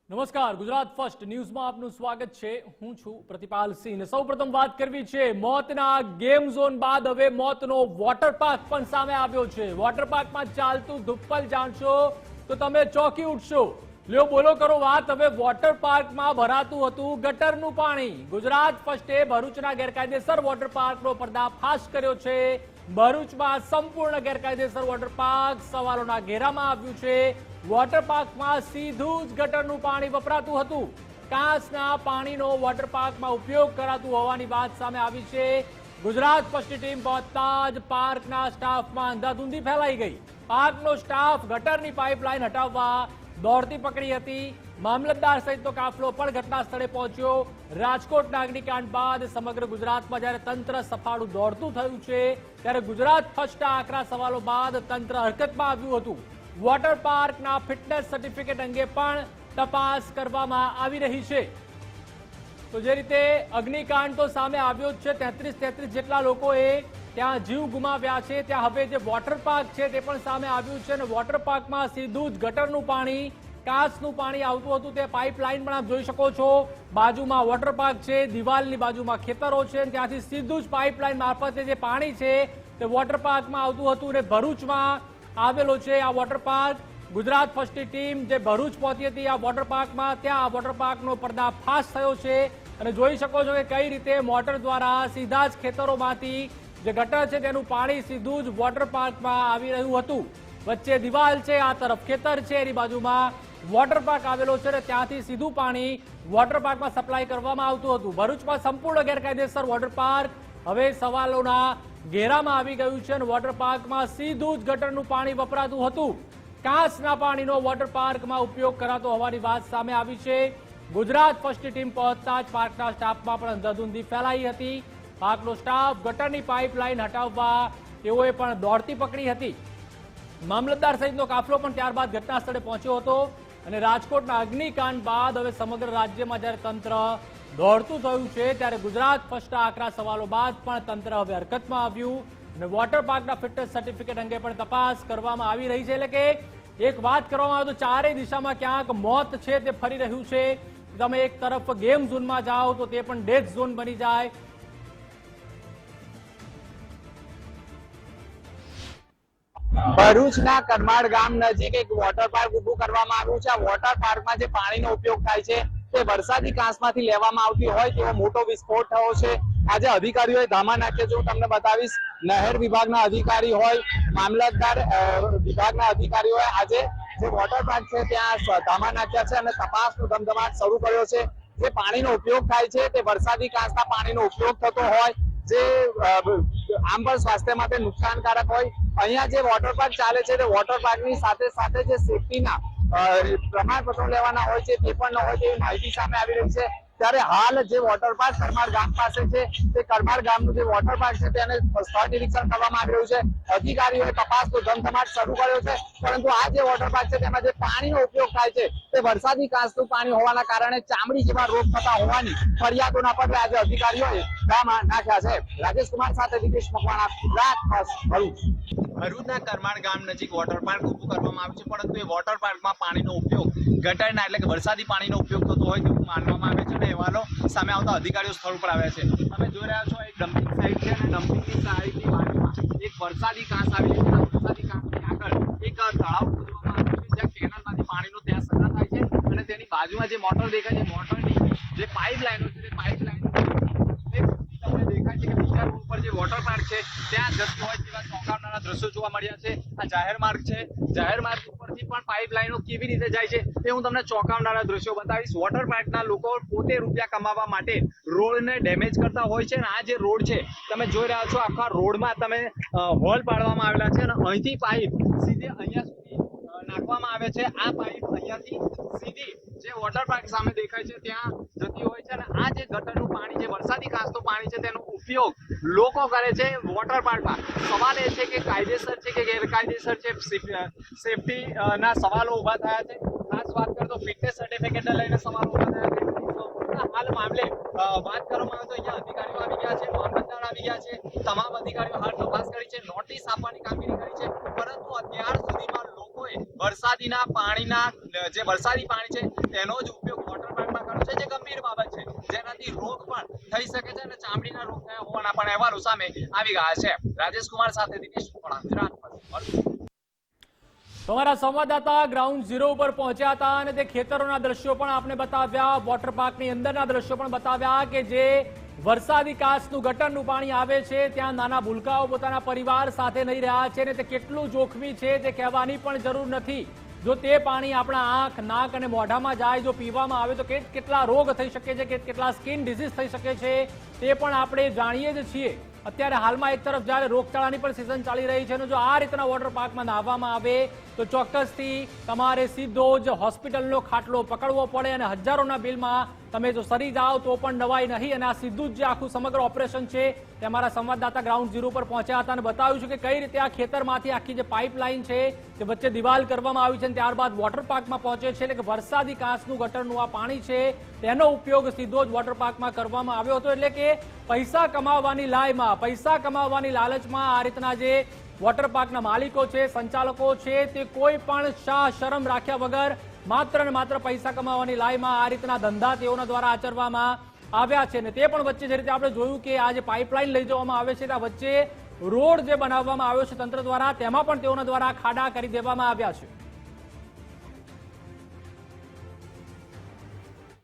નમસ્કાર, ગુજરાત ફર્સ્ટ ન્યૂઝમાં આપનું સ્વાગત છે। હું છું પ્રતિપાલ સિંહ। સૌપ્રથમ વાત કરવી છે મોતના ગેમ ઝોન બાદ હવે મોતનો વોટર પાર્ક પણ સામે આવ્યો છે। વોટર પાર્કમાં ચાલતું ધુપ્પલ જાણશો તો તમે ચોંકી ઉઠશો। લ્યો બોલો કરો વાત। હવે વોટર પાર્કમાં ભરાતું હતું ગટરનું પાણી। ગુજરાત ફર્સ્ટે ભરૂચના ગેરકાયદેસર વોટર પાર્કનો પર્દાફાશ કર્યો છે। ભરૂચમાં સંપૂર્ણ ગેરકાયદેસર વોટર પાર્ક સવાલોના ઘેરામાં આવ્યું છે। વોટર પાર્કમાં સીધું જ ગટરનું પાણી વપરાતું હતું। કાંસના પાણીનો વોટર પાર્કમાં ઉપયોગ કરાતું હોવાની વાત સામે આવી છે। ગુજરાત ફર્સ્ટની ટીમ પહોંચતા જ પાર્કના સ્ટાફમાં અંધાધૂંધી ફેલાઈ ગઈ। પાર્કનો સ્ટાફ ગટરની પાઇપલાઇન હટાવવા દોડતી પકડી હતી। મામલતદાર સહિતનો કાફલો પણ ઘટના સ્થળે પહોંચ્યો। રાજકોટના અગ્નિકાંડ બાદ સમગ્ર ગુજરાતમાં જ્યારે તંત્ર સફાળું દોડતું થયું છે ત્યારે ગુજરાત ફર્સ્ટના આકરા સવાલો બાદ તંત્ર હરકતમાં આવ્યું હતું। વોટર પાર્કના ફિટનેસ સર્ટિફિકેટ અંગે પણ તપાસ કરવામાં આવી રહી છે। તો જે રીતે અગ્નિકાંડ તો સામે આવ્યો જ છે, 33 જેટલા લોકોએ ત્યાં જીવ ગુમાવ્યા છે। ત્યાં હવે જે વોટર પાર્ક છે તે પણ સામે આવ્યું છે અને વોટર પાર્કમાં સીધું જ ગટરનું પાણી, કાચનું પાણી આવતું હતું। તે પાઇપલાઇન પણ આપ જોઈ શકો છો। બાજુમાં વોટર પાર્ક છે, દિવાલની બાજુમાં ખેતરો છે, ત્યાંથી સીધું જ પાઇપલાઇન મારફતે જે પાણી છે તે વોટર પાર્કમાં આવતું હતું અને ભરૂચમાં આવેલો છે આ વોટર પાર્ક। ગુજરાત ફર્સ્ટની ટીમ જે ભરૂચ પહોંચી હતી આ વોટર પાર્કમાં, ત્યાં આ વોટર પાર્કનો પર્દાફાશ થયો છે અને જોઈ શકો છો કે કઈ રીતે મોટર દ્વારા સીધા જ ખેતરોમાંથી જે ગટર છે તેનું પાણી સીધું જ વોટર પાર્કમાં આવી રહ્યું હતું। વચ્ચે દિવાલ છે, આ તરફ ખેતર છે, એની બાજુમાં વોટર પાર્ક આવેલો છે અને ત્યાંથી સીધું પાણી વોટર પાર્કમાં સપ્લાય કરવામાં આવતું હતું। ભરૂચમાં સંપૂર્ણ ગેરકાયદેસર વોટર પાર્ક હવે સવાલોના ઘેરામાં આવી ગયું છે અને વોટર પાર્કમાં સીધું જ ગટરનું પાણી વપરાતું હતું। કાંસના પાણીનો વોટર પાર્કમાં ઉપયોગ કરાતો હોવાની વાત સામે આવી છે। ગુજરાત ફર્સ્ટની ટીમ પહોંચતા જ પાર્કના સ્ટાફમાં પણ અંધાધૂંધી ફેલાઈ હતી। પાર્કનો સ્ટાફ ગટરની પાઇપલાઇન હટાવવા તેઓએ પણ દોડતી પકડી હતી। મામલતદાર સહિતનો કાફલો પણ ત્યારબાદ ઘટના સ્થળે પહોંચ્યો હતો અને રાજકોટના અગ્નિકાંડ બાદ હવે સમગ્ર રાજ્યમાં જ્યારે તંત્ર દોડતું થયું છે ત્યારે ગુજરાત ફર્સ્ટના આકરા સવાલો બાદ પણ તંત્ર હવે હરકતમાં આવ્યું અને વોટર પાર્કના ફિટનેસ સર્ટિફિકેટ અંગે પણ તપાસ કરવામાં આવી રહી છે। એટલે કે એક વાત કરવામાં આવે તો ચારેય દિશામાં ક્યાંક મોત છે તે ફરી રહ્યું છે। તમે એક તરફ ગેમ ઝોનમાં જાઓ તો તે પણ ડેથ ઝોન બની જાય। ભરૂચના કરમાળ ગામ નજીક એક વોટર પાર્ક ઉભું કરવામાં આવ્યું છે। આ વોટર પાર્કમાં જે પાણીનો ઉપયોગ થાય છે તે વરસાદી કાંસમાંથી લેવામાં આવતી હોય તેવો મોટો વિસ્ફોટ થયો છે। આજે અધિકારીઓએ ધામા નાખ્યા છે, હું તમને બતાવીશ। નહેર વિભાગના અધિકારી હોય, મામલતદાર વિભાગના અધિકારીઓએ આજે જે વોટર પાર્ક છે ત્યાં ધામા નાખ્યા છે અને તપાસનો ધમધમાટ શરૂ કર્યો છે। જે પાણીનો ઉપયોગ થાય છે તે વરસાદી કાંસના પાણીનો ઉપયોગ થતો હોય જે આમ પણ સ્વાસ્થ્ય માટે નુકસાનકારક હોય। અહીંયા જે વોટર પાર્ક ચાલે છે તે વોટર પાર્કની સાથે સાથે જે સેફટીના પ્રમાણપત્રો લેવાના હોય છે તે પણ ન હોય તેવી માહિતી સામે આવી રહી છે। ત્યારે હાલ જે વોટર પાર્ક કરમાળ ગામ પાસે છે તે કરમાળ ગામનું જે વોટર પાર્ક છે તેને સ્થળ નિરીક્ષણ કરવામાં આવી રહ્યું છે। અધિકારીઓએ તપાસનો ધમધમાટ શરૂ કર્યો છે, પરંતુ આ જે વોટર પાર્ક છે તેમાં જે પાણીનો ઉપયોગ થાય છે તે વરસાદી કાંસનું પાણી હોવાના કારણે ચામડી જેવા રોગ થતા હોવાની ફરિયાદોના પગલે આજે અધિકારીઓએ ધામા નાખ્યા છે। રાજેશ કુમાર સાથે દિનેશ મકવાણા, ગુજરાત ફર્સ્ટ, ભરૂચ। ભરૂચના કરમાળ ગામ નજીક વોટર પાર્ક ઉભું કરવામાં આવ્યું છે, પરંતુ એ વોટર પાર્કમાં પાણીનો ઉપયોગ ગટરના એટલે કે વરસાદી પાણીનો ઉપયોગ થતો હોય તેવું માનવામાં આવે છે અને અહેવાલો સામે આવતા અધિકારીઓ સ્થળ ઉપર આવ્યા છે। તમે જોઈ રહ્યા છો એક ડમ્પિંગ સાઇટ છે અને ડમ્પિંગની સાઇટની બાજુમાં એક વરસાદી કાંસ આવેલી છે। વરસાદી કાંસની આગળ એક તળાવ ખોદવામાં આવ્યું છે જ્યાં કેનાલમાંથી પાણીનો ત્યાં સંગ્રહ થાય છે અને તેની બાજુમાં જે મોટર દેખાય છે, મોટરની જે પાઇપ લાઈનો છે તે પાઇપ લાઈન તમને દેખાય છે કે બીજા રોડ પર જે વોટર પાર્ક છે ત્યાં જતી હોય તેવા ચોંકાવનારા દ્રશ્યો જોવા મળ્યા છે। આ જાહેર માર્ગ છે, જાહેર માર્ગ ઉપરથી પણ પાઇપ લાઈનો કેવી રીતે જાય છે તે હું તમને ચોંકાવનારા દ્રશ્યો બતાવીશ। વોટર પાર્કના લોકો પોતે રૂપિયા કમાવા માટે રોડને ડેમેજ કરતા હોય છે અને આ જે રોડ છે તમે જોઈ રહ્યા છો, આખા રોડમાં તમે હોલ પાડવામાં આવેલા છે અને અહીંથી પાઇપ સીધે અહીંયા સુધી નાખવામાં આવે છે। આ પાઇપ અહીંયાથી સીધી જે વોટર પાર્ક સામે દેખાય છે ત્યાં જતી હોય છે અને આ જે ગટરનું પાણી, જે વરસાદી કાંસનું પાણી છે તેનો ઉપયોગ લોકો કરે છે વોટર પાર્કમાં। સવાલ એ છે કે કાયદેસર છે કે ગેરકાયદેસર છે, સેફટી ના સવાલો ઉભા થયા છે। ખાસ વાત કરું તો ફિટનેસ સર્ટિફિકેટને લઈને સવાલો ઉભા થયા છે। હાલ મામલે વાત કરવામાં આવે તો અહીંયા અધિકારીઓ આવી ગયા છે, મામલતદાર આવી ગયા છે, તમામ અધિકારીઓ હાલ તપાસ કરી છે, નોટિસ આપવાની કામગીરી કરી છે, પરંતુ અત્યાર સુધીમાં લોકોએ વરસાદીના પાણીના જે વરસાદી પાણી છે તેનો જ ઉપયોગ વોટર પાર્કમાં કર્યો છે, જે ગંભીર બાબત છે, જેનાથી રોગ પણ થઈ શકે છે અને ચામડીના રોગ થયા હોવાના પણ અહેવાલો સામે આવી ગયા છે. રાજેશ કુમાર સાથે દિનેશ મકવાણા, ગુજરાત ફર્સ્ટ. તમારા સંવાદદાતા ગ્રાઉન્ડ ઝીરો ઉપર પહોંચ્યા હતા અને તે ખેતરોના દ્રશ્યો પણ આપને બતાવ્યા, વોટર પાર્કની અંદરના દ્રશ્યો પણ બતાવ્યા કે જે વરસાદી કાચનું ગટરનું પાણી આવે છે ત્યાં નાના ભૂલકાઓ પોતાના પરિવાર સાથે નહીં રહ્યા છે ને તે કેટલું જોખમી છે તે કહેવાની પણ જરૂર નથી. જો તે પાણી આપણા આંખ, નાક અને મોઢામાં જાય, જો પીવામાં આવે તો કેટલા રોગ થઈ શકે છે, કેટલા સ્કિન ડિઝીઝ થઈ શકે છે તે પણ આપણે જાણીએ જ છીએ. અત્યારે હાલમાં એક તરફ જ્યારે રોગચાળાની પણ સિઝન ચાલી રહી છે અને જો આ રીતના વોટર પાર્કમાં નાહવામાં આવે તો ચોક્કસથી તમારે સીધો જ હોસ્પિટલનો ખાટલો પકડવો પડે અને હજારોના બિલમાં તમે જો સરી જાઓ તો પણ નવાઈ નહીં. અને આ સીધું જ જે આખું સમગ્ર ઓપરેશન છે તે અમારા સંવાદદાતા ગ્રાઉન્ડ ઝીરો પર પહોંચ્યા હતા અને બતાવ્યું છે કે કઈ રીતે આ ખેતરમાંથી આખી જે પાઇપલાઇન છે તે વચ્ચે દિવાલ કરવામાં આવી છે અને ત્યારબાદ વોટર પાર્કમાં પહોંચે છે. એટલે કે વરસાદી કાચનું ગટરનું આ પાણી છે તેનો ઉપયોગ સીધો જ વોટર પાર્કમાં કરવામાં આવ્યો હતો. એટલે કે પૈસા કમાવવાની લાયમાં, પૈસા કમાવવાની લાલચમાં આ રીતના જે વોટર પાર્કના માલિકો છે, સંચાલકો છે, તે કોઈ પણ શરમ રાખ્યા વગર માત્ર ને માત્ર પૈસા કમાવાની લાયમાં આ રીતના ધંધા તેઓના દ્વારા આચરવામાં આવ્યા છે. ને તે પણ વચ્ચે જે રીતે આપણે જોયું કે આ જે પાઇપલાઇન લઈ જવામાં આવે છે ત્યાં વચ્ચે રોડ જે બનાવવામાં આવ્યો છે તંત્ર દ્વારા, તેમાં પણ તેઓના દ્વારા ખાડા કરી દેવામાં આવ્યા છે.